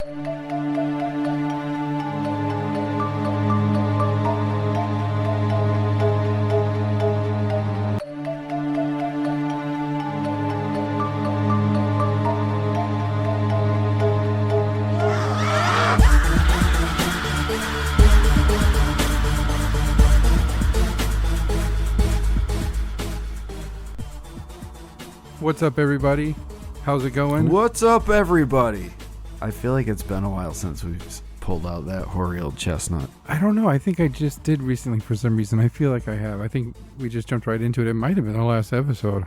What's up, everybody? How's it going? What's up, everybody? I feel like it's been a while since we've pulled out that hoary old chestnut. I don't know. I think I just did recently for some reason. I feel like I have. I think we just jumped right into it. It might have been the last episode.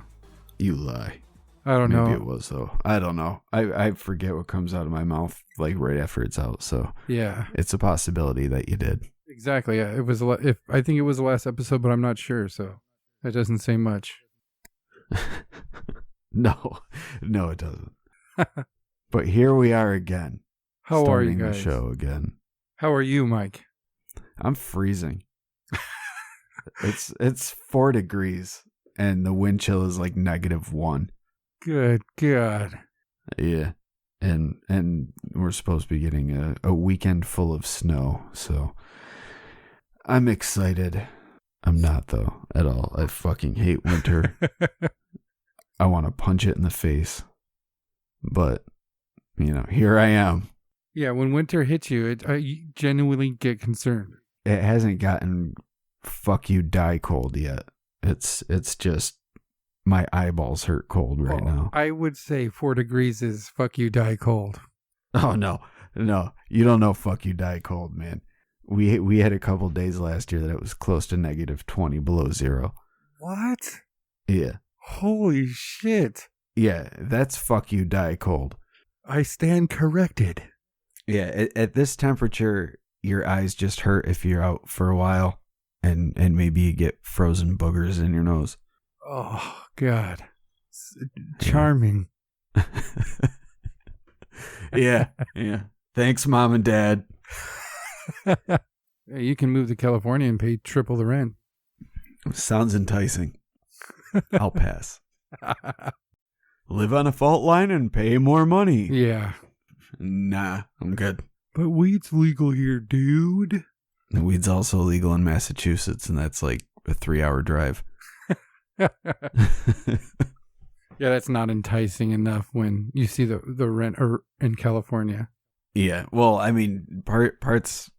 You lie. I don't know. Maybe it was, though. I don't know. I forget what comes out of my mouth like right after it's out, so Yeah, it's a possibility that you did. exactly. Yeah, it was. I think it was the last episode, but I'm not sure. So that doesn't say much. No, it doesn't. But here we are again. How are you starting guys? the show again. How are you, Mike? I'm freezing. It's 4 degrees, and the wind chill is like -1. Good God. Yeah. And we're supposed to be getting a weekend full of snow, so I'm excited. I'm not, though, at all. I fucking hate winter. I want to punch it in the face. But, here I am. Yeah, when winter hits you, you genuinely get concerned. It hasn't gotten fuck you die cold yet. It's just my eyeballs hurt cold right now. I would say 4 degrees is fuck you, die cold. Oh, no. You don't know fuck you die cold, man. We had a couple days last year that it was close to -20 below zero. What? Yeah. Holy shit. Yeah, that's fuck you die cold. I stand corrected. Yeah, at this temperature, your eyes just hurt if you're out for a while, and maybe you get frozen boogers in your nose. Oh, God. Charming. Yeah. Thanks, Mom and Dad. You can move to California and pay triple the rent. Sounds enticing. I'll pass. Live on a fault line and pay more money. Yeah. Nah, I'm good. But weed's legal here, dude. Weed's also legal in Massachusetts, and that's like a 3-hour drive. Yeah, that's not enticing enough when you see the rent in California. Yeah, well, I mean, parts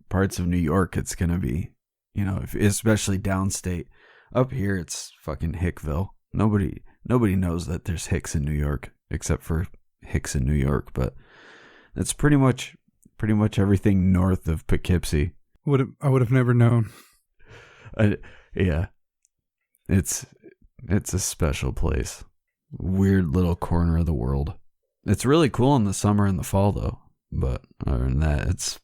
of New York, it's gonna be, especially downstate. Up here, it's fucking Hickville. Nobody knows that there's Hicks in New York, except for Hicks in New York. But that's pretty much everything north of Poughkeepsie. I would have never known. Yeah, it's a special place. Weird little corner of the world. It's really cool in the summer and the fall, though. But other than that, it's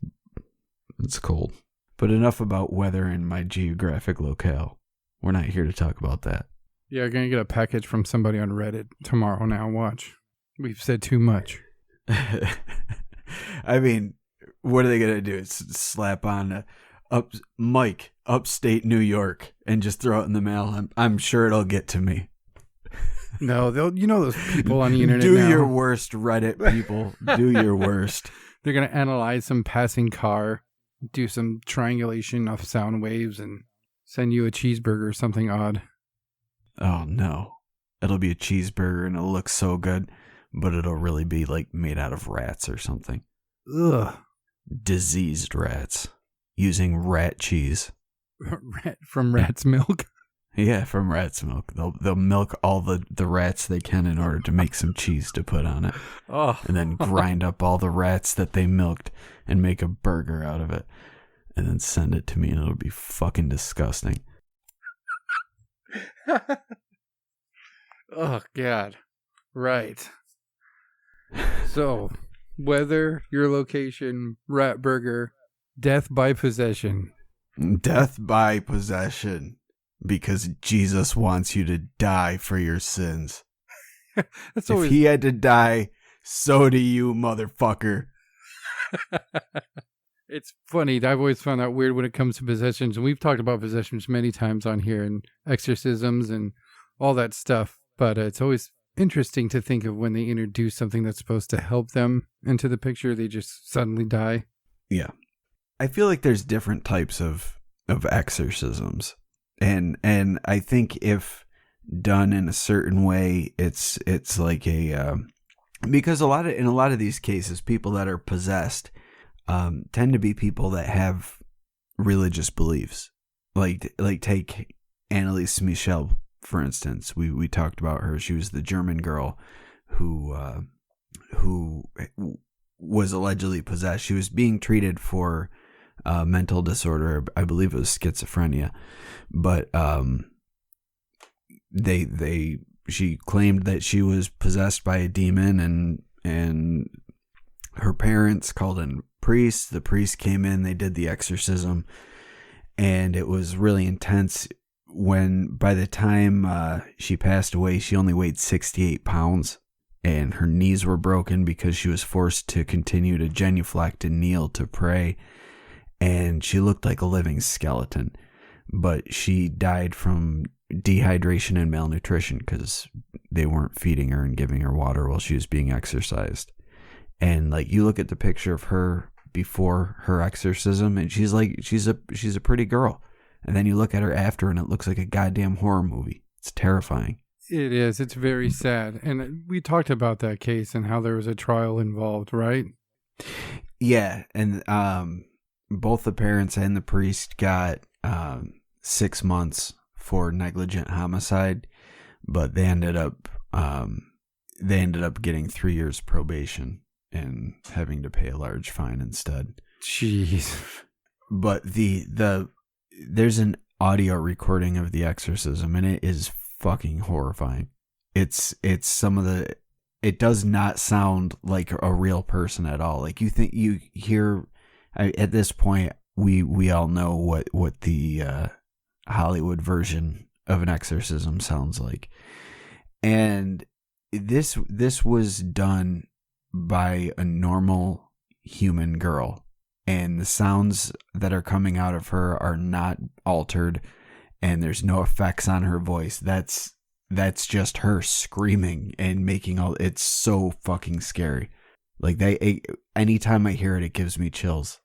cold. But enough about weather in my geographic locale. We're not here to talk about that. Yeah, you're going to get a package from somebody on Reddit tomorrow now. Watch. We've said too much. I mean, what are they going to do? Slap on Mike, upstate New York, and just throw it in the mail? I'm sure it'll get to me. No, those people on the internet Do now. your worst, Reddit people. Do your worst. They're going to analyze some passing car, do some triangulation of sound waves, and send you a cheeseburger or something odd. Oh, no. It'll be a cheeseburger and it'll look so good, but it'll really be like made out of rats or something. Ugh. Diseased rats. Using rat cheese. From rat's milk? Yeah, from rat's milk. They'll milk all the rats they can in order to make some cheese to put on it. Oh. And then grind up all the rats that they milked and make a burger out of it. And then send it to me, and it'll be fucking disgusting. Oh, God. Right. So, weather, your location, rat burger, death by possession. Death by possession. Because Jesus wants you to die for your sins. That's always... If he had to die, so do you, motherfucker. It's funny. I've always found that weird when it comes to possessions. And we've talked about possessions many times on here and exorcisms and all that stuff. But it's always interesting to think of when they introduce something that's supposed to help them into the picture, they just suddenly die. Yeah. I feel like there's different types of exorcisms. And I think if done in a certain way, it's like a because in a lot of these cases, people that are possessed tend to be people that have religious beliefs. Like take Anneliese Michel, for instance. We talked about her. She was the German girl who was allegedly possessed. She was being treated for mental disorder. I believe it was schizophrenia, but she claimed that she was possessed by a demon, and her parents called in a priest. The priest came in, they did the exorcism, and it was really intense. When by the time she passed away, she only weighed 68 pounds, and her knees were broken because she was forced to continue to genuflect and kneel to pray, and she looked like a living skeleton. But she died from dehydration and malnutrition because they weren't feeding her and giving her water while she was being exorcised. And like, you look at the picture of her before her exorcism, and she's a pretty girl. And then you look at her after, and it looks like a goddamn horror movie. It's terrifying. It is. It's very sad. And we talked about that case and how there was a trial involved, right? Yeah. And both the parents and the priest got 6 months for negligent homicide, but they ended up getting 3 years probation and having to pay a large fine instead. Jeez. But there's an audio recording of the exorcism, and it is fucking horrifying. It does not sound like a real person at all. Like, you think you hear, at this point, we all know what the Hollywood version of an exorcism sounds like. And this was done by a normal human girl, and the sounds that are coming out of her are not altered, and there's no effects on her voice. That's just her screaming and making it's so fucking scary. Like, anytime I hear it, it gives me chills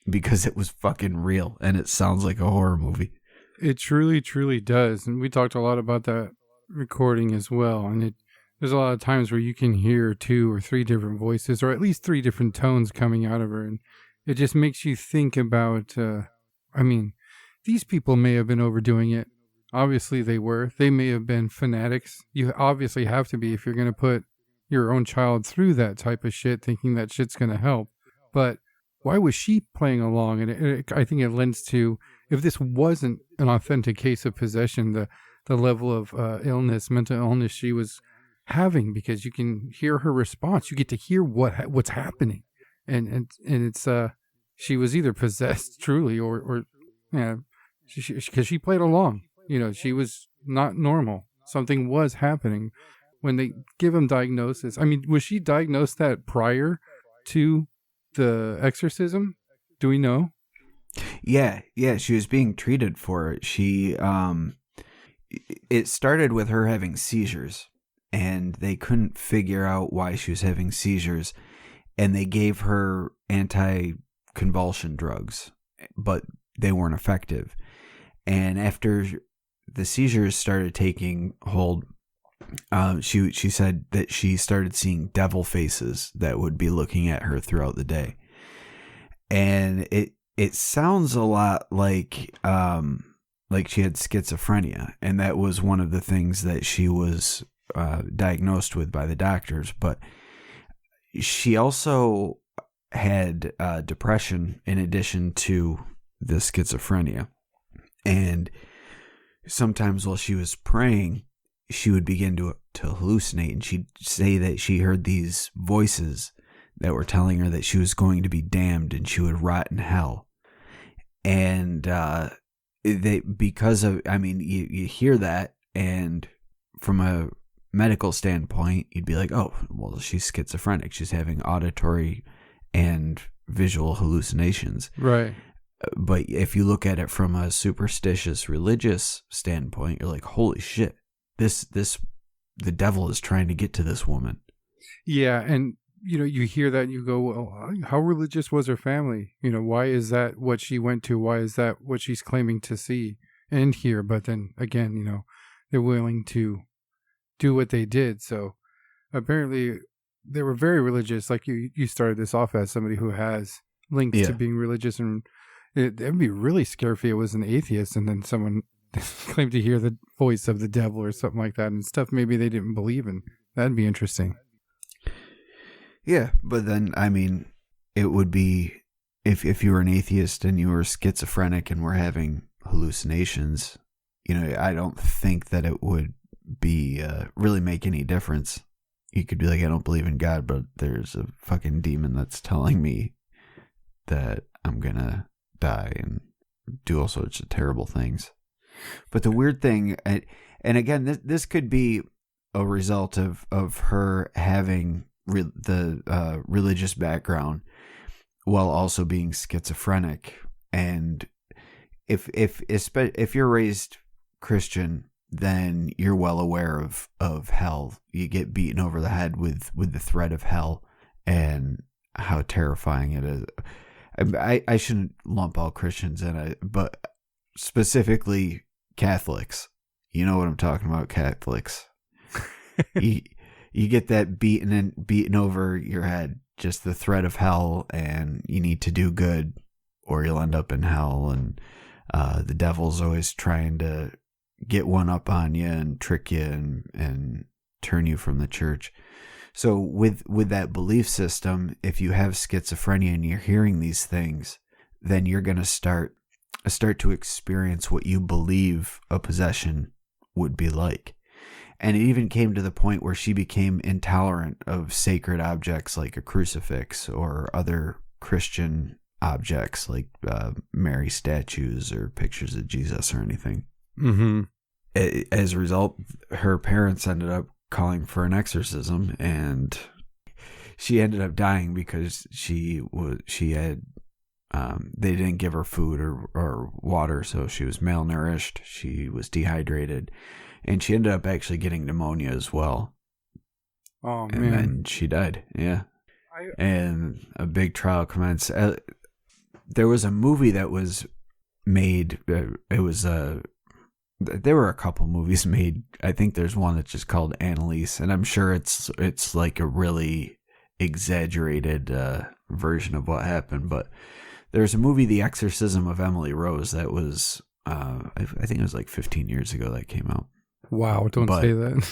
because it was fucking real and it sounds like a horror movie. It truly, truly does. And we talked a lot about that recording as well. And there's a lot of times where you can hear 2 or 3 different voices, or at least 3 different tones coming out of her. And it just makes you think about, these people may have been overdoing it. Obviously they were. They may have been fanatics. You obviously have to be if you're going to put your own child through that type of shit, thinking that shit's going to help. But why was she playing along? And I think it lends to, if this wasn't an authentic case of possession, the level of mental illness she was having, because you can hear her response. You get to hear what's happening. And it's she was either possessed truly or because she played along. She was not normal. Something was happening when they give him diagnosis. I mean, was she diagnosed that prior to the exorcism? Do we know? Yeah, she was being treated for it. It started with her having seizures, and they couldn't figure out why she was having seizures, and they gave her anti-convulsion drugs, but they weren't effective. And after the seizures started taking hold, she said that she started seeing devil faces that would be looking at her throughout the day. And it sounds a lot like she had schizophrenia, and that was one of the things that she was diagnosed with by the doctors. But she also had depression in addition to the schizophrenia. And sometimes while she was praying, she would begin to hallucinate, and she'd say that she heard these voices that were telling her that she was going to be damned and she would rot in hell. And you hear that, and from a medical standpoint, you'd be like, oh, well, she's schizophrenic. She's having auditory and visual hallucinations. Right. But if you look at it from a superstitious religious standpoint, you're like, holy shit, this the devil is trying to get to this woman. Yeah, and you hear that and you go, well, how religious was her family? Why is that what she went to? Why is that what she's claiming to see and hear? But then again, they're willing to do what they did. So apparently they were very religious. Like you started this off as somebody who has links to being religious, and it'd be really scary if it was an atheist and then someone claimed to hear the voice of the devil or something like that and stuff maybe they didn't believe in. That'd be interesting. Yeah, but then, I mean, it would be, if you were an atheist and you were schizophrenic and were having hallucinations, I don't think that it would be really make any difference. You could be like, I don't believe in God, but there's a fucking demon that's telling me that I'm gonna die and do all sorts of terrible things. But the weird thing, and again, this could be a result of her having the religious background while also being schizophrenic. And if you're raised Christian, then you're well aware of hell. You get beaten over the head with the threat of hell and how terrifying it is. I shouldn't lump all Christians in it, but specifically Catholics. You know what I'm talking about, Catholics. You get that beaten over your head, just the threat of hell, and you need to do good or you'll end up in hell. And the devil's always trying to get one up on you and trick you and turn you from the church. So with that belief system, if you have schizophrenia and you're hearing these things, then you're going to start to experience what you believe a possession would be like. And it even came to the point where she became intolerant of sacred objects like a crucifix or other Christian objects like Mary statues or pictures of Jesus or anything. Mm-hmm. As a result, her parents ended up calling for an exorcism, and she ended up dying because she had they didn't give her food or water, so she was malnourished. She was dehydrated, and she ended up actually getting pneumonia as well. Oh, and man. then she died. Yeah. And a big trial commenced. There was a movie that was made. There were a couple movies made. I think there's one that's just called Annalise, and I'm sure it's like a really exaggerated version of what happened. But there's a movie, The Exorcism of Emily Rose, that was I think it was like 15 years ago that came out. Wow! Don't say that.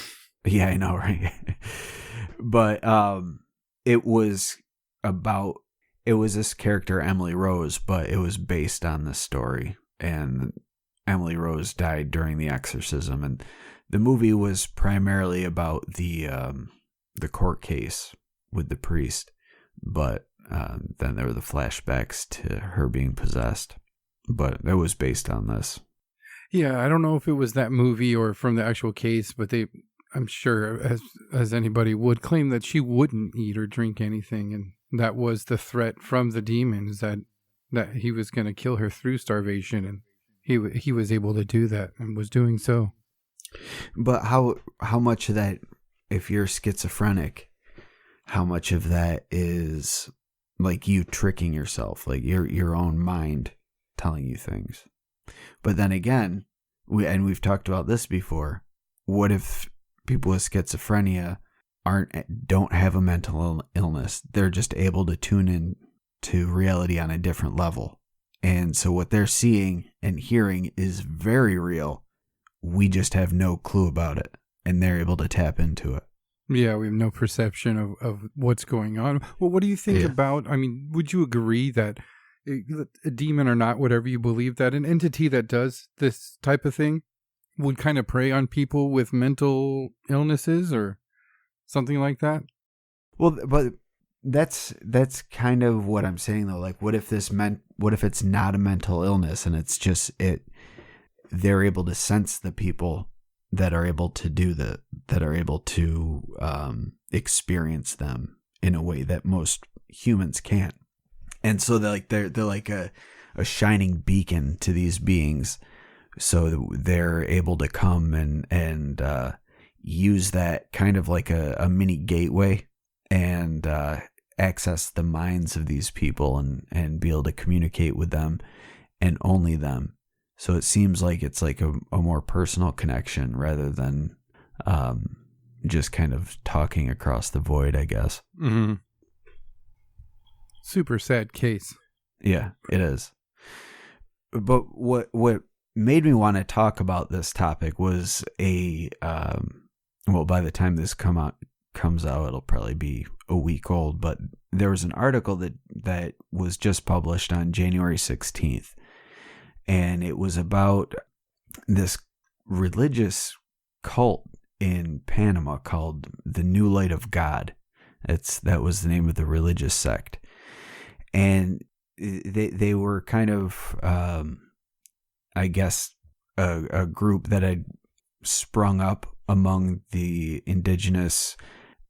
Yeah, I know, right? But it was this character Emily Rose, but it was based on this story, and Emily Rose died during the exorcism, and the movie was primarily about the court case with the priest, but then there were the flashbacks to her being possessed, but it was based on this. Yeah, I don't know if it was that movie or from the actual case, but I'm sure, as anybody would, claim that she wouldn't eat or drink anything, and that was the threat from the demons, that he was going to kill her through starvation, and he was able to do that and was doing so. But how much of that, if you're schizophrenic, how much of that is like you tricking yourself, like your own mind telling you things? But then again, we've talked about this before. What if people with schizophrenia don't have a mental illness? They're just able to tune in to reality on a different level. And so what they're seeing and hearing is very real. We just have no clue about it, and they're able to tap into it. Yeah, we have no perception of what's going on. Well, what do you think about, would you agree that a demon or not, whatever you believe, that an entity that does this type of thing would kind of prey on people with mental illnesses or something like that? Well, but that's kind of what I'm saying though. Like, what if it's not a mental illness and it's just they're able to sense the people that are able to that are able to experience them in a way that most humans can't. And so they're like a shining beacon to these beings. So they're able to come and use that kind of like a mini gateway and access the minds of these people and be able to communicate with them and only them. So it seems like it's like a more personal connection rather than just kind of talking across the void, I guess. Mm-hmm. Super sad case. Yeah, it is. But what made me want to talk about this topic was by the time this comes out, it'll probably be a week old, but there was an article that was just published on January 16th, and it was about this religious cult in Panama called the New Light of God. That was the name of the religious sect. And they were kind of, I guess, a group that had sprung up among the indigenous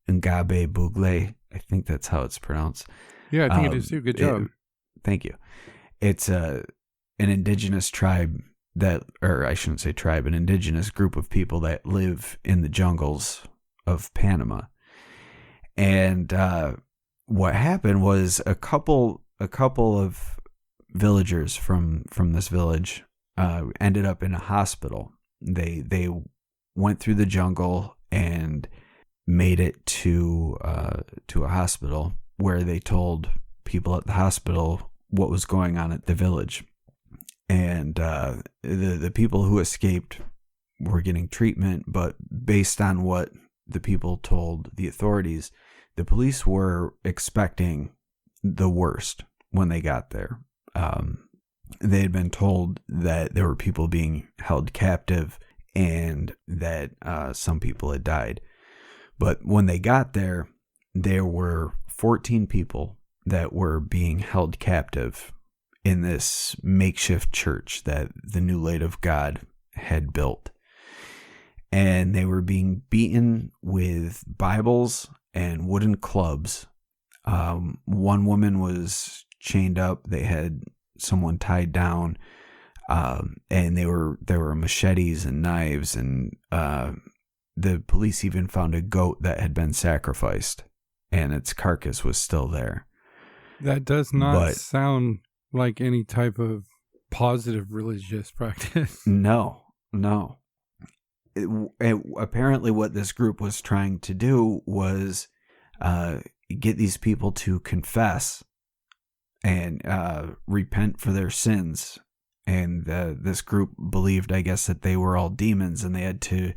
Ngabe Bugle. I think that's how it's pronounced. Yeah, I think it is too. Good job. Thank you. It's an indigenous tribe or I shouldn't say tribe, an indigenous group of people that live in the jungles of Panama. And what happened was a couple of villagers from this village ended up in a hospital. They went through the jungle and made it to a hospital where they told people at the hospital what was going on at the village. And the people who escaped were getting treatment, but based on what the people told the authorities, the police were expecting the worst when they got there. They had been told that there were people being held captive and that some people had died. But when they got there, there were 14 people that were being held captive in this makeshift church that the New Light of God had built. And they were being beaten with Bibles and wooden clubs. One woman was chained up. They had someone tied down, and there were machetes and knives, and the police even found a goat that had been sacrificed, and its carcass was still there. That does not sound like any type of positive religious practice. No. Apparently what this group was trying to do was get these people to confess and repent for their sins. And this group believed, I guess, that they were all demons and they had to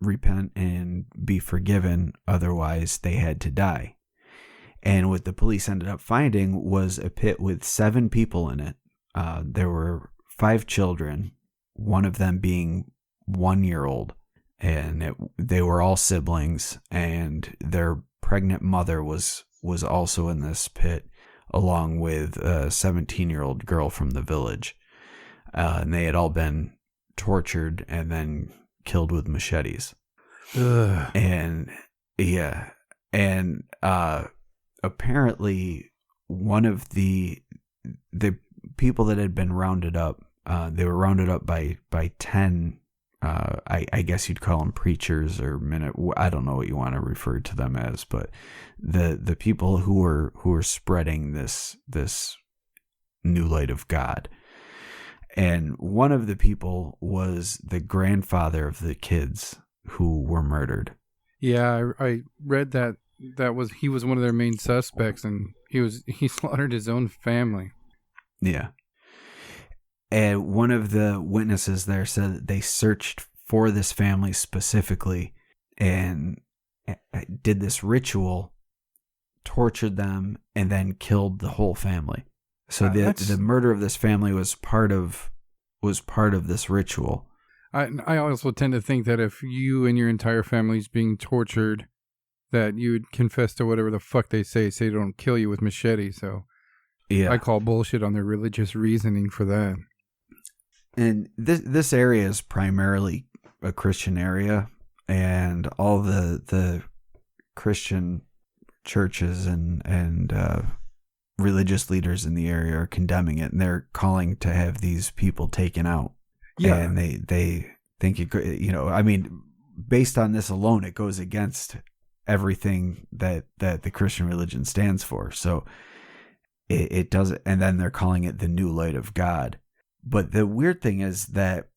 repent and be forgiven. Otherwise, they had to die. And what the police ended up finding was a pit with 7 people in it. There were 5 children, one of them being 1 year old. And they were all siblings. And their pregnant mother was also in this pit, along with a 17-year-old girl from the village. And they had all been tortured and then killed with machetes. Ugh. And yeah. And apparently one of the people that had been rounded up, they were rounded up by 10, I guess you'd call them preachers or I don't know what you want to refer to them as, but the people who were spreading this New Light of God. And one of the people was the grandfather of the kids who were murdered. Yeah, I read that he was one of their main suspects, and he slaughtered his own family. Yeah. And one of the witnesses there said that they searched for this family specifically and did this ritual, tortured them, and then killed the whole family. So the murder of this family was part of this ritual. I also tend to think that if you and your entire family is being tortured, that you would confess to whatever the fuck they say they don't kill you with machete. So yeah, I call bullshit on their religious reasoning for that. And this area is primarily a Christian area, and all the Christian churches and religious leaders in the area are condemning it, and they're calling to have these people taken out. Yeah, and they think it could, I mean, based on this alone, it goes against everything that the Christian religion stands for. So it doesn't, and then they're calling it the new light of God. But the weird thing is that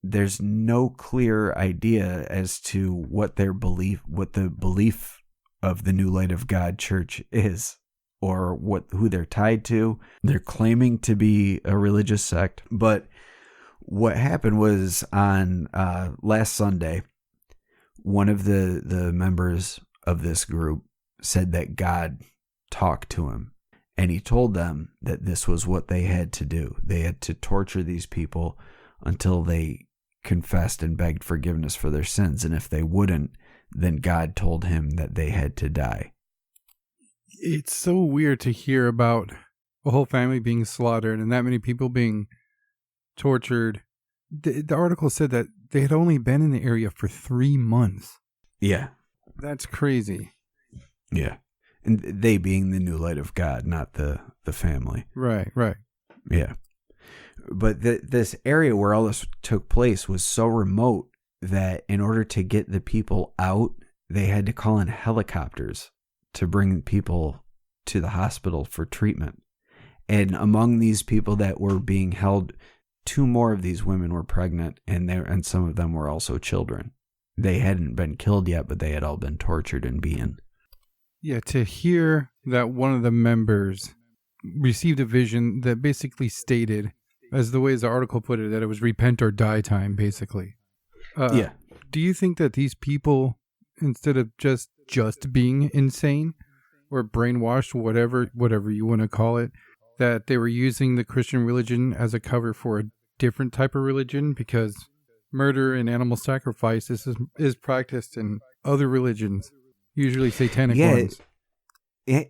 there's no clear idea as to what the belief of the new light of God church is, or who they're tied to. They're claiming to be a religious sect, but what happened was on last Sunday, one of the members of this group said that God talked to him, and he told them that this was what they had to do. They had to torture these people until they confessed and begged forgiveness for their sins, and if they wouldn't, then God told him that they had to die. It's so weird to hear about a whole family being slaughtered and that many people being tortured. The article said that they had only been in the area for 3 months. Yeah. That's crazy. Yeah. And they being the new light of God, not the family. Right. Yeah. But this area where all this took place was so remote that in order to get the people out, they had to call in helicopters to bring people to the hospital for treatment. And among these people that were being held, 2 more of these women were pregnant, and some of them were also children. They hadn't been killed yet, but they had all been tortured and beaten. Yeah, to hear that one of the members received a vision that basically stated, as the way the article put it, that it was repent or die time, basically. Yeah. Do you think that these people, instead of just being insane or brainwashed, whatever you want to call it, that they were using the Christian religion as a cover for a different type of religion? Because murder and animal sacrifice is practiced in other religions, usually satanic ones.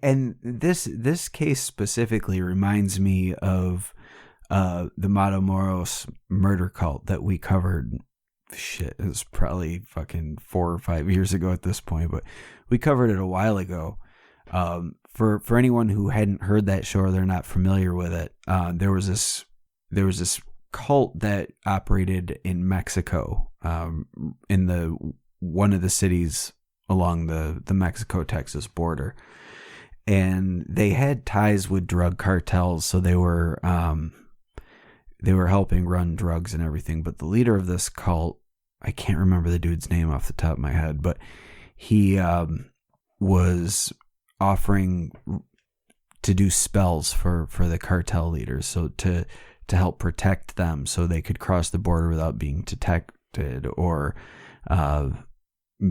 And this case specifically reminds me of the Matamoros murder cult that we covered. Shit, it was probably fucking 4 or 5 years ago at this point, but we covered it a while ago. For anyone who hadn't heard that show or they're not familiar with it, there was this cult that operated in Mexico, in one of the cities along the Mexico-Texas border, and they had ties with drug cartels, so they were helping run drugs and everything. But the leader of this cult, I can't remember the dude's name off the top of my head, but he was offering to do spells for the cartel leaders, so to help protect them so they could cross the border without being detected, or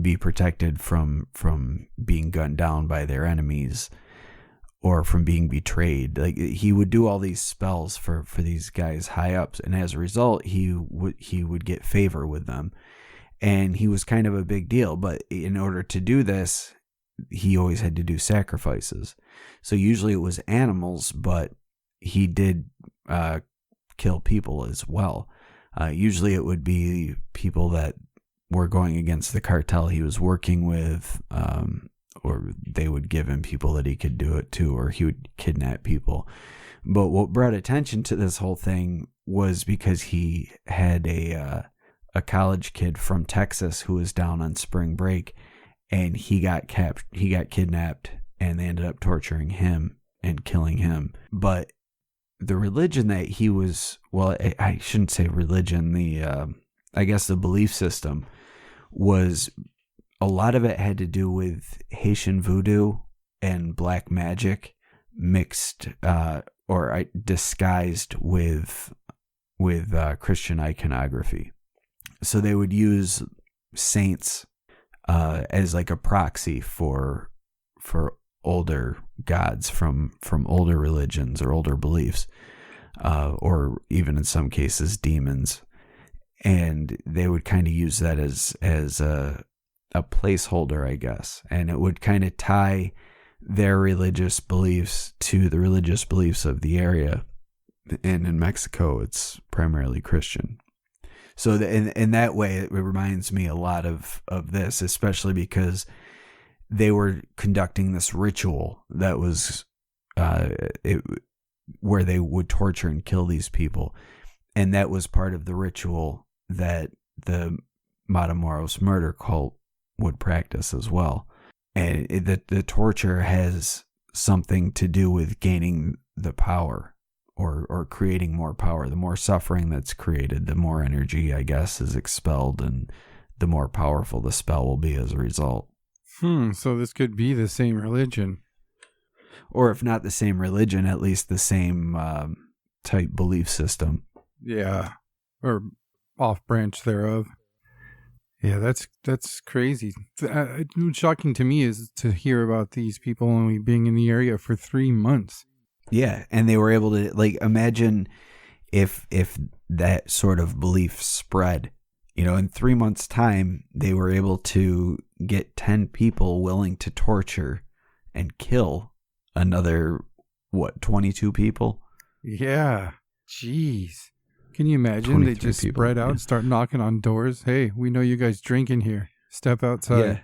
be protected from being gunned down by their enemies, or from being betrayed. Like, he would do all these spells for these guys high ups, and as a result, he would get favor with them, and he was kind of a big deal. But in order to do this, he always had to do sacrifices. So usually it was animals, but he did kill people as well. Usually it would be people that were going against the cartel he was working with, or they would give him people that he could do it to, or he would kidnap people. But what brought attention to this whole thing was because he had a college kid from Texas who was down on spring break, and he got kidnapped, and they ended up torturing him and killing him. But the religion that he was, well, I shouldn't say religion, I guess the belief system was, a lot of it had to do with Haitian voodoo and black magic mixed or disguised with Christian iconography. So they would use saints as like a proxy for older gods from older religions or older beliefs, or even in some cases demons, and they would kind of use that as a placeholder, I guess, and it would kind of tie their religious beliefs to the religious beliefs of the area. And in Mexico, it's primarily Christian. So in that way, it reminds me a lot of this, especially because they were conducting this ritual that was where they would torture and kill these people. And that was part of the ritual that the Matamoros murder cult would practice as well. And the torture has something to do with gaining the power or creating more power. The more suffering that's created, the more energy, I guess, is expelled, and the more powerful the spell will be as a result. So this could be the same religion. Or if not the same religion, at least the same type belief system. Yeah. Or off branch thereof. Yeah, that's crazy. What's shocking to me is to hear about these people only being in the area for 3 months. Yeah, and they were able to, like, imagine if that sort of belief spread. You know, in 3 months' time, they were able to get 10 people willing to torture and kill another, 22 people? Yeah. Jeez. Can you imagine? They just people, spread out, start knocking on doors. Hey, we know you guys drinking here. Step outside. Yeah.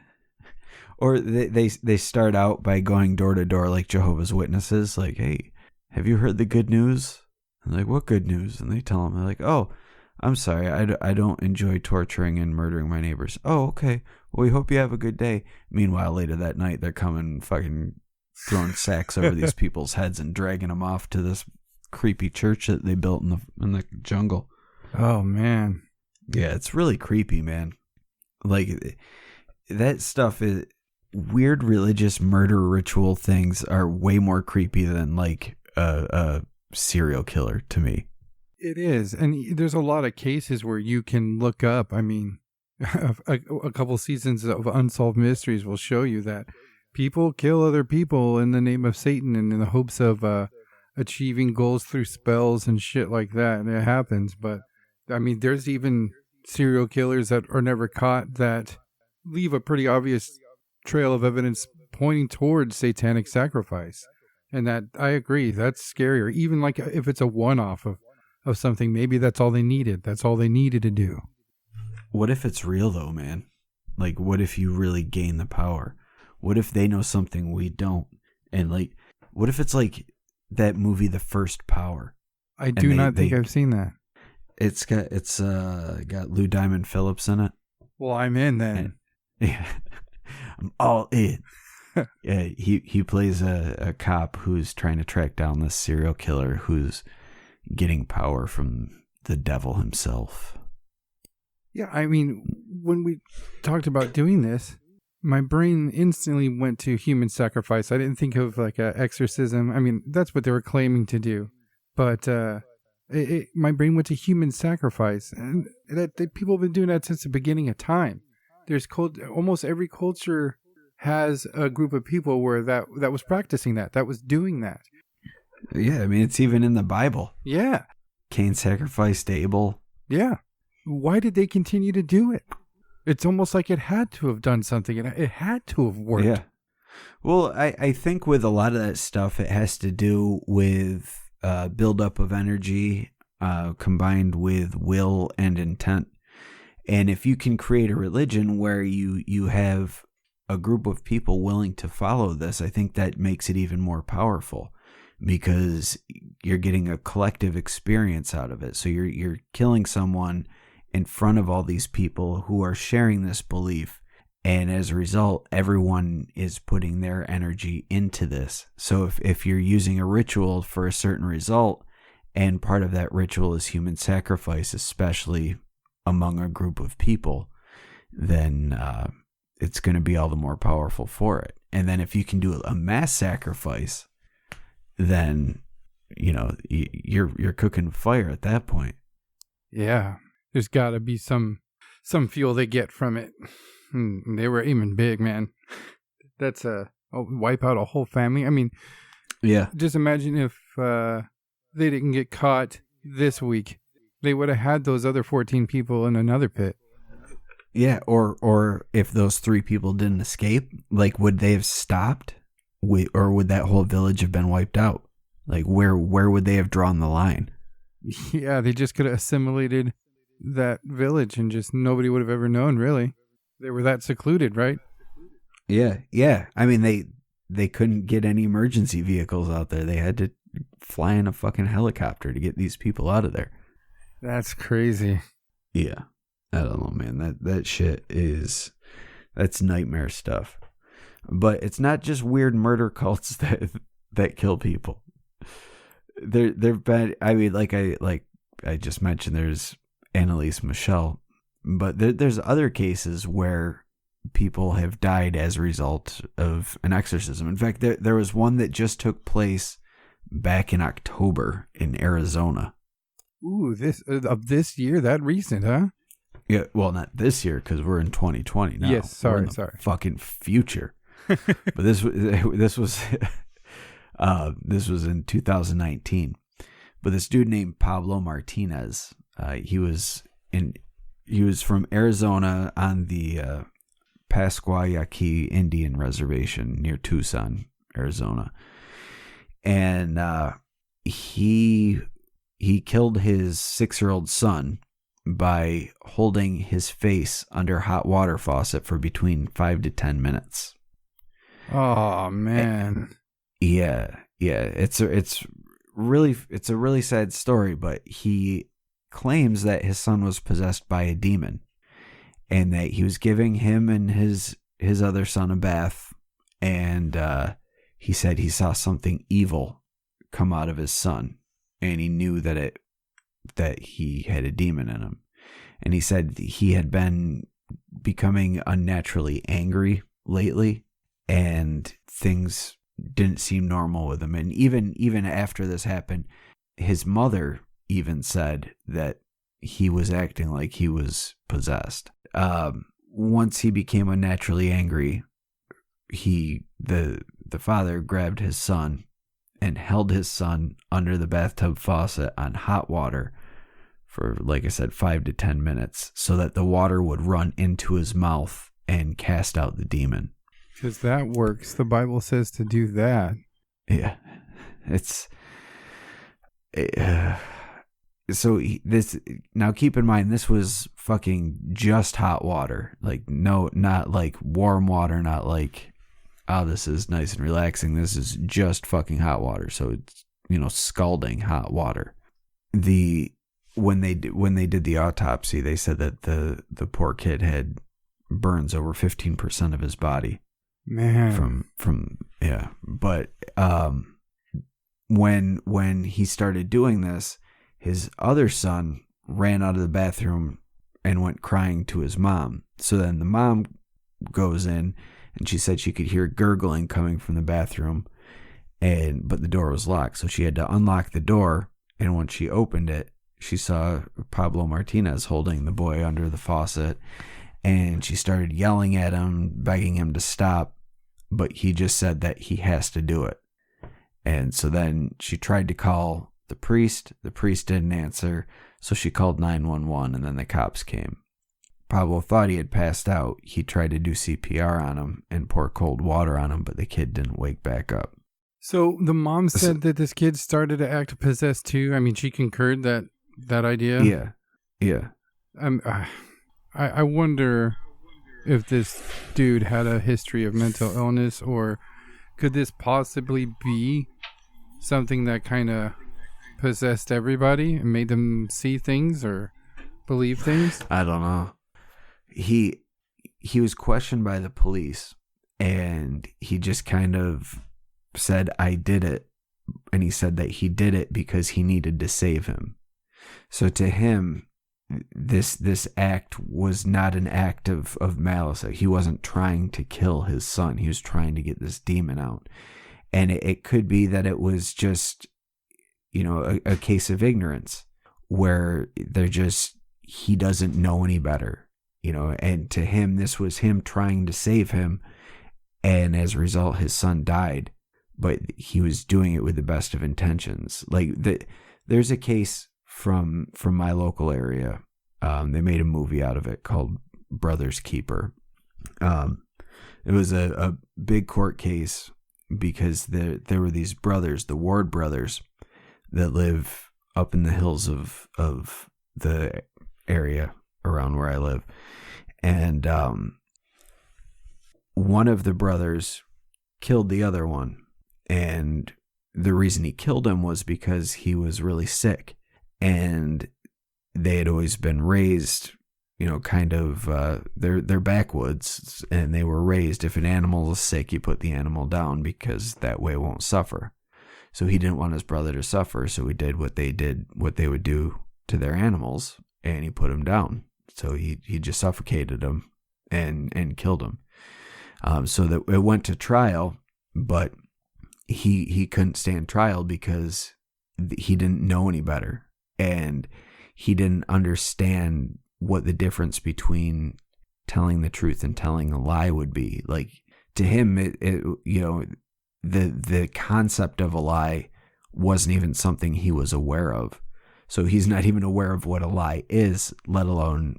Or they start out by going door to door like Jehovah's Witnesses. Like, hey, have you heard the good news? And like, what good news? And they tell them, they're like, oh, I'm sorry. I don't enjoy torturing and murdering my neighbors. Oh, okay. Well, we hope you have a good day. Meanwhile, later that night, they're coming fucking throwing sacks over these people's heads and dragging them off to this creepy church that they built in the jungle. Oh, man. Yeah, it's really creepy, man. Like, that stuff is weird. Religious murder ritual things are way more creepy than like a serial killer to me. It is. And there's a lot of cases where you can look up. I mean, a couple seasons of Unsolved Mysteries will show you that people kill other people in the name of Satan and in the hopes of achieving goals through spells and shit like that. And it happens. But I mean, there's even serial killers that are never caught that leave a pretty obvious trail of evidence pointing towards satanic sacrifice. And that, I agree, that's scarier. Even like if it's a one-off of something, maybe that's all they needed. That's all they needed to do. What if it's real though, man? Like, what if you really gain the power? What if they know something we don't? And like, what if it's like that movie, The First Power? I do not think I've seen that. It's got Lou Diamond Phillips in it. Well, I'm in then. Yeah, I'm all in. Yeah, he plays a cop who's trying to track down this serial killer who's getting power from the devil himself. Yeah, I mean, when we talked about doing this, my brain instantly went to human sacrifice. I didn't think of like a exorcism. I mean, that's what they were claiming to do, but my brain went to human sacrifice, and that people have been doing that since the beginning of time. There's almost every culture has a group of people where that was practicing that was doing that. Yeah, I mean, it's even in the Bible. Yeah. Cain sacrificed Abel. Yeah. Why did they continue to do it? It's almost like it had to have done something. It had to have worked. Yeah. Well, I think with a lot of that stuff, it has to do with buildup of energy combined with will and intent. And if you can create a religion where you have a group of people willing to follow this, I think that makes it even more powerful because you're getting a collective experience out of it. So you're killing someone in front of all these people who are sharing this belief. And as a result, everyone is putting their energy into this. So if you're using a ritual for a certain result, and part of that ritual is human sacrifice, especially among a group of people, then it's going to be all the more powerful for it. And then if you can do a mass sacrifice, then, you know, you're cooking fire at that point. Yeah. There's got to be some fuel they get from it. They were aiming big, man. That's wipe out a whole family. I mean, yeah. Just imagine if they didn't get caught this week. They would have had those other 14 people in another pit. Yeah, or if those 3 people didn't escape, like, would they have stopped? Or would that whole village have been wiped out? Like, where would they have drawn the line? Yeah, they just could have assimilated that village and just nobody would have ever known, really. They were that secluded, right? Yeah. I mean, they couldn't get any emergency vehicles out there. They had to fly in a fucking helicopter to get these people out of there. That's crazy. Yeah. I don't know, man. That shit that's nightmare stuff. But it's not just weird murder cults that kill people. There've been, I mean, like I just mentioned, there's Annalise Michelle, but there's other cases where people have died as a result of an exorcism. In fact, there was one that just took place back in October in Arizona. Ooh, this year, that recent, huh? Yeah, well, not this year because we're in 2020 now. Yes, We're in the sorry. fucking future. But this was this was in 2019. But this dude named Pablo Martinez, he was from Arizona on the Pasquayaqui Indian Reservation near Tucson, Arizona, and he killed his 6-year-old son by holding his face under hot water faucet for between 5 to 10 minutes. Oh man. Yeah. It's a really sad story, but he claims that his son was possessed by a demon and that he was giving him and his other son a bath, and he said he saw something evil come out of his son, and he knew that he had a demon in him. And he said he had been becoming unnaturally angry lately, and things didn't seem normal with him. And even after this happened, his mother even said that he was acting like he was possessed. Once he became unnaturally angry, the father grabbed his son and held his son under the bathtub faucet on hot water for, like I said, 5 to 10 minutes so that the water would run into his mouth and cast out the demon. Because that works. The Bible says to do that. Yeah. So now keep in mind, this was fucking just hot water. Like, no, not like warm water, not like, oh, this is nice and relaxing. This is just fucking hot water. So it's, scalding hot water. When they did the autopsy, they said that the poor kid had burns over 15% of his body. Man. From yeah. But when he started doing this, his other son ran out of the bathroom and went crying to his mom. So then the mom goes in, and she said she could hear gurgling coming from the bathroom, but the door was locked. So she had to unlock the door, and when she opened it, she saw Pablo Martinez holding the boy under the faucet, and she started yelling at him, begging him to stop, but he just said that he has to do it. And so then she tried to call the priest. The priest didn't answer, so she called 911, and then the cops came. Pablo thought he had passed out. He tried to do CPR on him and pour cold water on him, but the kid didn't wake back up. So the mom said that this kid started to act possessed too. I mean, she concurred that idea. Yeah. I wonder if this dude had a history of mental illness, or could this possibly be something that kind of possessed everybody and made them see things or believe things? I don't know. He was questioned by the police, and he just kind of said, I did it. And he said that he did it because he needed to save him. So to him, this act was not an act of malice. He wasn't trying to kill his son. He was trying to get this demon out. And it could be that it was just, a case of ignorance where he doesn't know any better, and to him, this was him trying to save him. And as a result, his son died, but he was doing it with the best of intentions. There's a case from my local area. They made a movie out of it called Brother's Keeper. It was a big court case because there were these brothers, the Ward brothers, that live up in the hills of the area around where I live. And one of the brothers killed the other one. And the reason he killed him was because he was really sick. And they had always been raised kind of they're backwoods, and they were raised, if an animal is sick, you put the animal down because that way it won't suffer. So he didn't want his brother to suffer, so he did what they would do to their animals, and he put him down. So he just suffocated him and killed him. So that it went to trial, but he couldn't stand trial because he didn't know any better, and he didn't understand what the difference between telling the truth and telling a lie would be. Like, to him, the concept of a lie wasn't even something he was aware of. So he's not even aware of what a lie is, let alone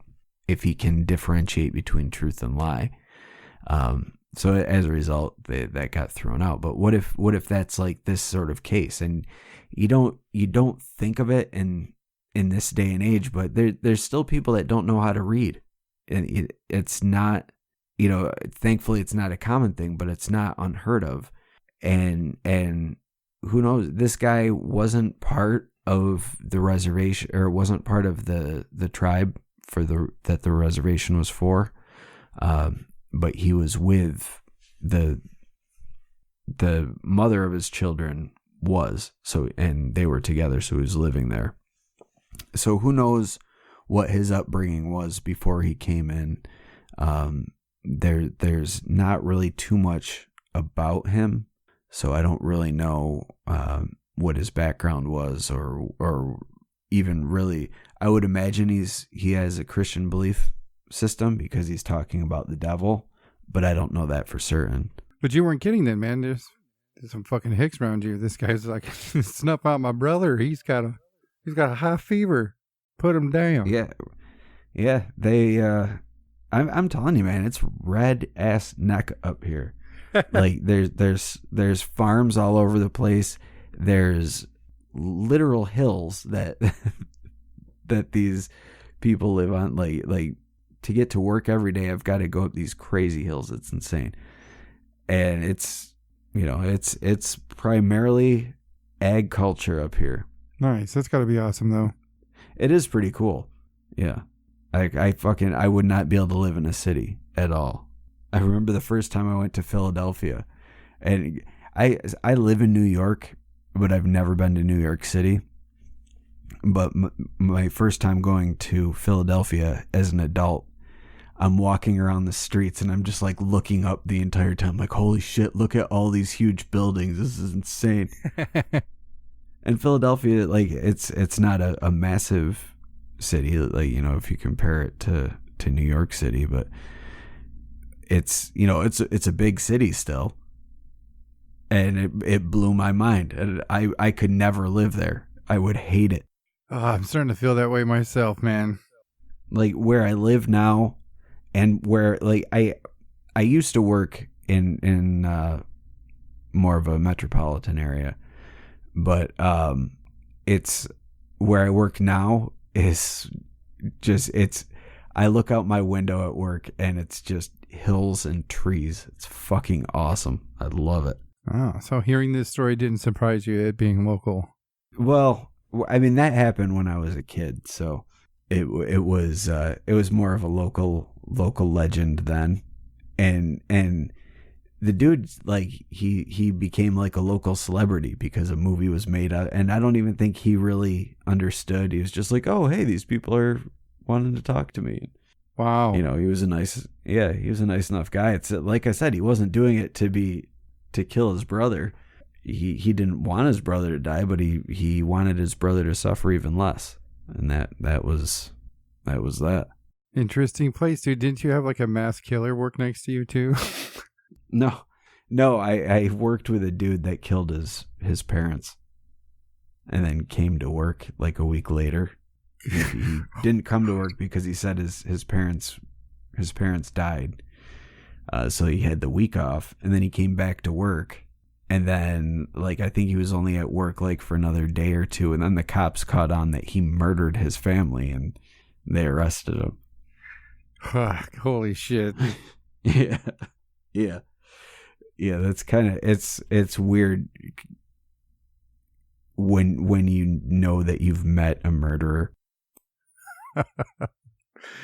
if he can differentiate between truth and lie. So as a result, that got thrown out. But what if that's like this sort of case, and you don't think of it in this day and age, but there's still people that don't know how to read, and it's not, thankfully it's not a common thing, but it's not unheard of. And who knows? This guy wasn't part of the reservation, or wasn't part of the tribe that the reservation was for. But he was with the mother of his children and they were together, so he was living there. So who knows what his upbringing was before he came in. There's not really too much about him, so I don't really know what his background was, or even really. I would imagine he has a Christian belief system because he's talking about the devil, but I don't know that for certain. But you weren't kidding then, man. There's some fucking hicks around you. This guy's like, snuff out my brother. He's got a high fever. Put him down. Yeah. They. I'm telling you, man, it's red ass neck up here. Like there's farms all over the place. There's literal hills that these people live on. Like to get to work every day, I've got to go up these crazy hills. It's insane. And it's primarily ag culture up here. Nice. That's got to be awesome, though. It is pretty cool. Yeah. I would not be able to live in a city at all. I remember the first time I went to Philadelphia, and I live in New York, but I've never been to New York City. But my first time going to Philadelphia as an adult, I'm walking around the streets and I'm just like looking up the entire time, like, holy shit, look at all these huge buildings. This is insane. And Philadelphia, like, it's not a massive city, like, if you compare it to New York City, but it's a big city still. And it blew my mind. And I could never live there. I would hate it. Oh, I'm starting to feel that way myself, man. Like where I live now, and where, like, I used to work in more of a metropolitan area, but it's where I work now is just, I look out my window at work and it's just hills and trees. It's fucking awesome. I love it. Oh, so hearing this story didn't surprise you, it being local? Well, I mean, that happened when I was a kid, so it was more of a local legend then, and the dude, like, he became like a local celebrity because a movie was made out, and I don't even think he really understood. He was just like, oh, hey, these people are wanting to talk to me. Wow. He was a nice enough guy. It's like I said, he wasn't doing it to kill his brother. He didn't want his brother to die, but he wanted his brother to suffer even less. And that was that. Interesting place, dude. Didn't you have like a mass killer work next to you too? No, I worked with a dude that killed his parents and then came to work like a week later. He didn't come to work because he said his parents died. So he had the week off, and then he came back to work. And then, like, I think he was only at work like for another day or two, and then the cops caught on that he murdered his family, and they arrested him. Holy shit. Yeah. That's kind of, it's weird when you know that you've met a murderer.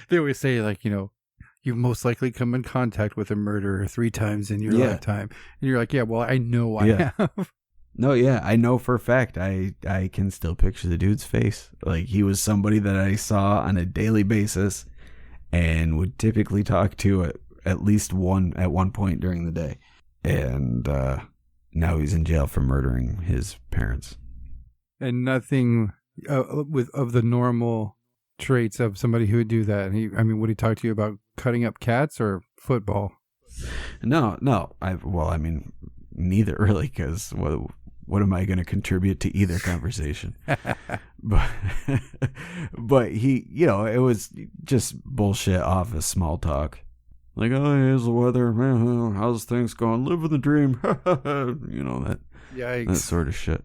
They always say, like, you've most likely come in contact with a murderer 3 times in your lifetime. And you're like, yeah, well, I know I have. No, yeah, I know for a fact. I can still picture the dude's face. Like, he was somebody that I saw on a daily basis and would typically talk to at least at one point during the day. And now he's in jail for murdering his parents. And nothing of the normal traits of somebody who would do that. And would he talk to you about cutting up cats or football? No. Neither really, because what am I going to contribute to either conversation? but he, it was just bullshit off of small talk. Like, oh, here's the weather. How's things going? Living the dream. That. Yikes. That sort of shit.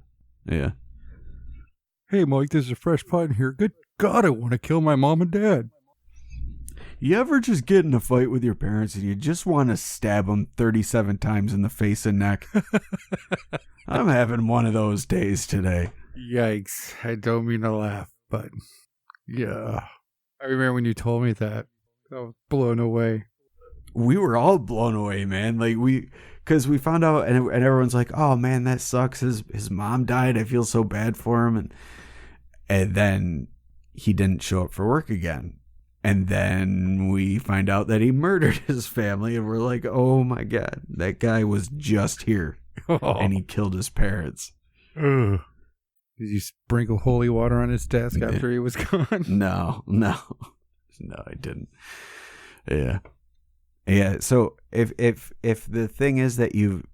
Yeah. Hey, Mike, there's a fresh pot in here. Good God, I want to kill my mom and dad. You ever just get in a fight with your parents and you just want to stab them 37 times in the face and neck? I'm having one of those days today. Yikes. I don't mean to laugh, but yeah. I remember when you told me that. I was blown away. We were all blown away, man. Like, because we found out, and everyone's like, oh man, that sucks. His mom died. I feel so bad for him. And then he didn't show up for work again. And then we find out that he murdered his family, and we're like, oh my God, that guy was just here. And he killed his parents. Ugh. Did you sprinkle holy water on his desk after he was gone? No, I didn't. Yeah. So if the thing is that you've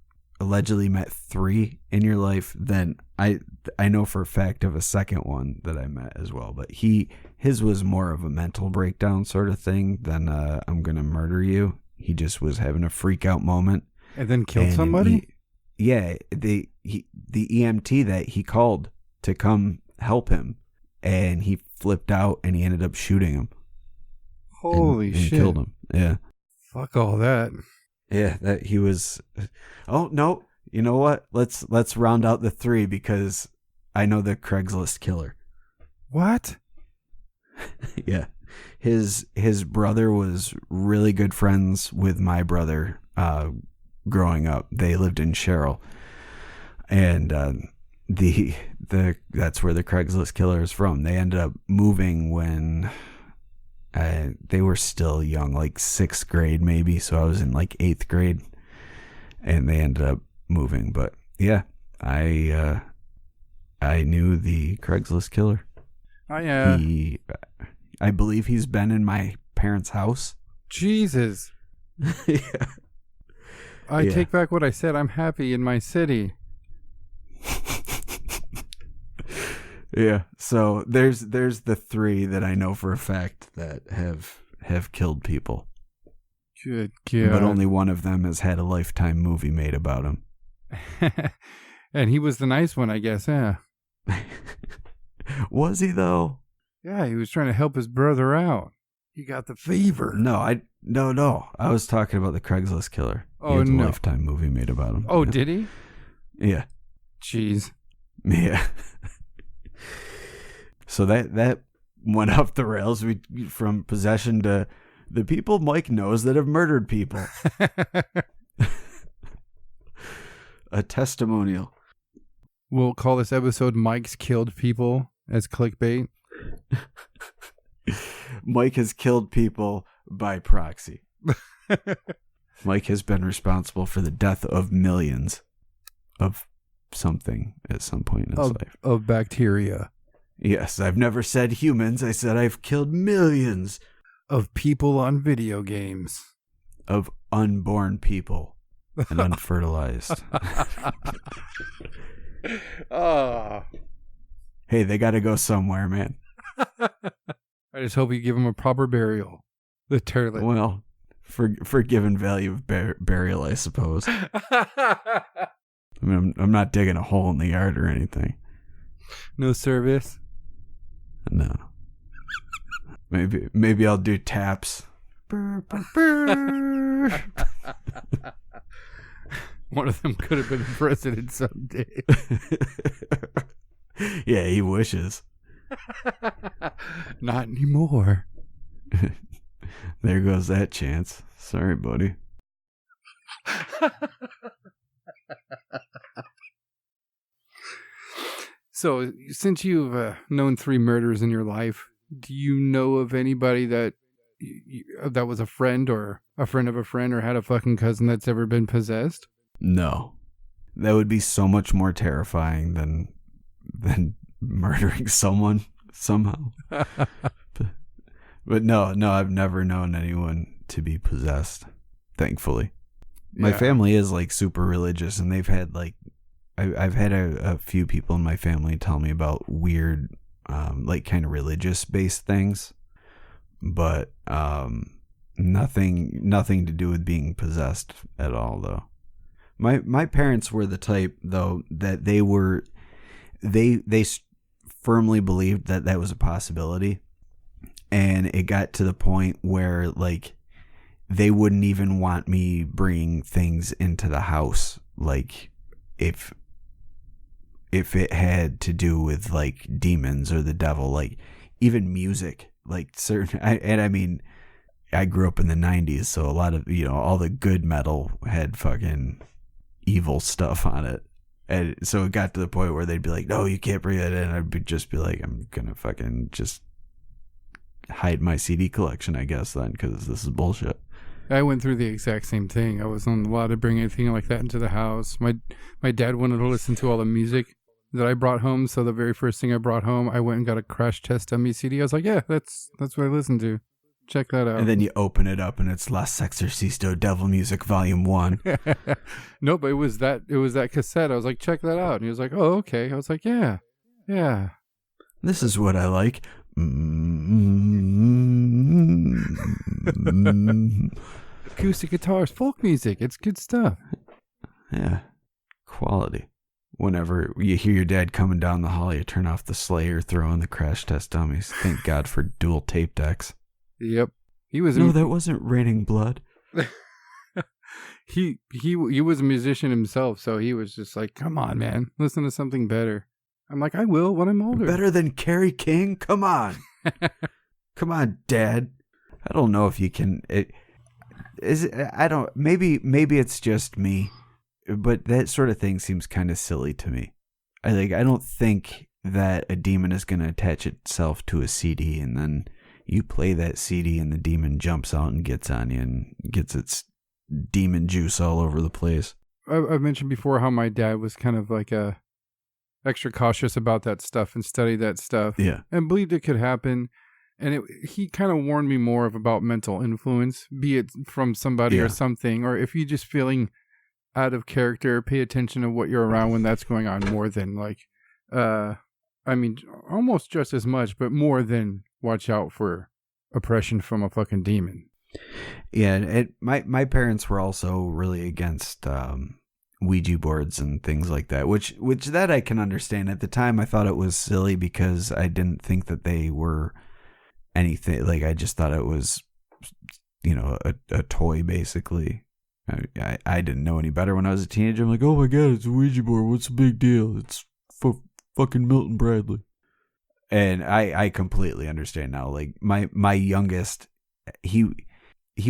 allegedly met 3 in your life, then I know for a fact of a second one that I met as well. But his was more of a mental breakdown sort of thing than I'm gonna murder you. He just was having a freak out moment and then killed somebody. The EMT that he called to come help him, and he flipped out and he ended up shooting him. Holy shit! And killed him. Yeah. Fuck all that. Yeah, that he was. Oh no! You know what? Let's round out the 3 because I know the Craigslist killer. What? Yeah, his brother was really good friends with my brother. Growing up, they lived in Sherrill, and that's where the Craigslist killer is from. They ended up moving when they were still young, like 6th grade maybe. So I was in like 8th grade, and they ended up moving. But yeah, I knew the Craigslist killer. I believe he's been in my parents' house. Jesus. Yeah. I take back what I said. I'm happy in my city. Yeah. So there's the 3 that I know for a fact that have killed people. Good God. But only one of them has had a Lifetime movie made about him. And he was the nice one, I guess, yeah. Was he though? Yeah, he was trying to help his brother out. He got the fever. No. I was talking about the Craigslist killer. Oh, he had a Lifetime movie made about him. Oh, yeah. Did he? Yeah. Jeez. Yeah. So that went off the rails. From possession to the people Mike knows that have murdered people. A testimonial. We'll call this episode Mike's Killed People as clickbait. Mike has killed people by proxy. Mike has been responsible for the death of millions of something at some point in his life. Of bacteria. Yes, I've never said humans. I said I've killed millions. Of people on video games. Of unborn people and unfertilized. Oh. Hey, they got to go somewhere, man. I just hope you give them a proper burial. The turlet. Well, for given value of burial, I suppose. I mean, I'm not digging a hole in the yard or anything. No service? No. Maybe I'll do taps. One of them could have been president someday. Yeah, he wishes. Not anymore. There goes that chance. Sorry, buddy. So, since you've known 3 murders in your life, do you know of anybody that that was a friend or a friend of a friend or had a fucking cousin that's ever been possessed? No. That would be so much more terrifying than murdering someone somehow. But no, I've never known anyone to be possessed, thankfully. My family is like super religious, and they've had like, I've had a few people in my family tell me about weird, like kind of religious based things, but nothing to do with being possessed at all though. My parents were the type though that they firmly believed that was a possibility. And it got to the point where, like, they wouldn't even want me bringing things into the house, like, if it had to do with, like, demons or the devil, like, even music, like, certain, I mean, I grew up in the 90s, so a lot of, all the good metal had fucking evil stuff on it. And so it got to the point where they'd be like, no, you can't bring that in. I'd just be like, I'm gonna fucking just hide my CD collection, I guess, then, because this is bullshit. I went through the exact same thing. I wasn't allowed to bring anything like that into the house. My dad wanted to listen to all the music that I brought home, so the very first thing I brought home, I went and got a Crash Test Dummy CD. I was like, yeah, that's what I listen to. Check that out. And then you open it up and it's Las Exorcisto Devil Music Volume 1. No, but it was that cassette. I was like, check that out. And he was like, oh, okay. I was like, yeah. This is what I like. Acoustic guitars, folk music. It's good stuff. Yeah. Quality. Whenever you hear your dad coming down the hall, you turn off the Slayer, throw in the Crash Test Dummies. Thank God for dual tape decks. Yep. No, that wasn't Raining Blood. He was a musician himself, so he was just like, come on, man, listen to something better. I'm like, I will when I'm older. Better than Kerry King? Come on. Come on, Dad. I don't know if you can. Maybe it's just me, but that sort of thing seems kind of silly to me. I don't think that a demon is going to attach itself to a CD and then you play that CD and the demon jumps out and gets on you and gets its demon juice all over the place. I've mentioned before how my dad was kind of like extra cautious about that stuff and studied that stuff. Yeah. And believed it could happen. And he kind of warned me more about mental influence, be it from somebody or something, or if you're just feeling out of character, pay attention to what you're around when that's going on more than almost just as much, but more than watch out for oppression from a fucking demon. Yeah, my parents were also really against Ouija boards and things like that, which that I can understand. At the time, I thought it was silly because I didn't think that they were anything. Like, I just thought it was, a toy, basically. I didn't know any better when I was a teenager. I'm like, oh my God, it's a Ouija board. What's the big deal? It's fucking Milton Bradley. And I completely understand now. Like, my youngest, he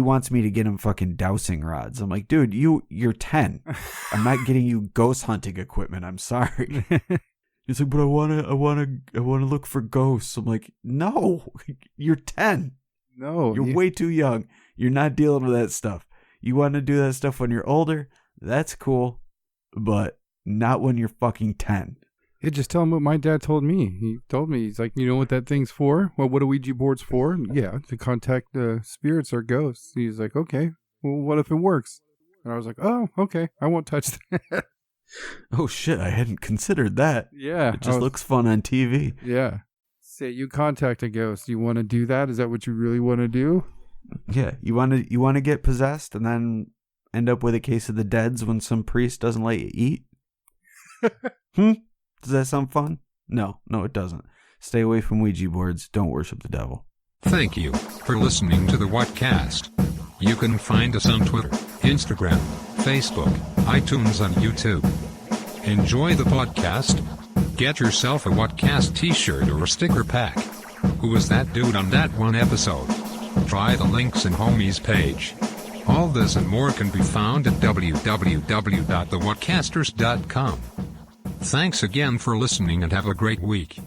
wants me to get him fucking dowsing rods. I'm like, dude, you're 10. I'm not getting you ghost hunting equipment. I'm sorry. He's like, but I wanna look for ghosts. I'm like, no, you're 10. No, you're way too young. You're not dealing with that stuff. You want to do that stuff when you're older? That's cool, but not when you're fucking 10. Yeah, just tell him what my dad told me. He told me, he's like, you know what that thing's for? Well, what a Ouija board's for? Yeah, to contact spirits or ghosts. He's like, okay, well, what if it works? And I was like, oh, okay, I won't touch that. Oh, shit, I hadn't considered that. Yeah. It just looks fun on TV. Yeah. Say you contact a ghost. You want to do that? Is that what you really want to do? Yeah, you want to get possessed and then end up with a case of the deads when some priest doesn't let you eat? Does that sound fun? No, it doesn't. Stay away from Ouija boards. Don't worship the devil. Thank you for listening to the Whatcast. You can find us on Twitter, Instagram, Facebook, iTunes, and YouTube. Enjoy the podcast. Get yourself a Whatcast t-shirt or a sticker pack. Who was that dude on that one episode? Try the links in Homie's page. All this and more can be found at www.thewhatcasters.com. Thanks again for listening and have a great week.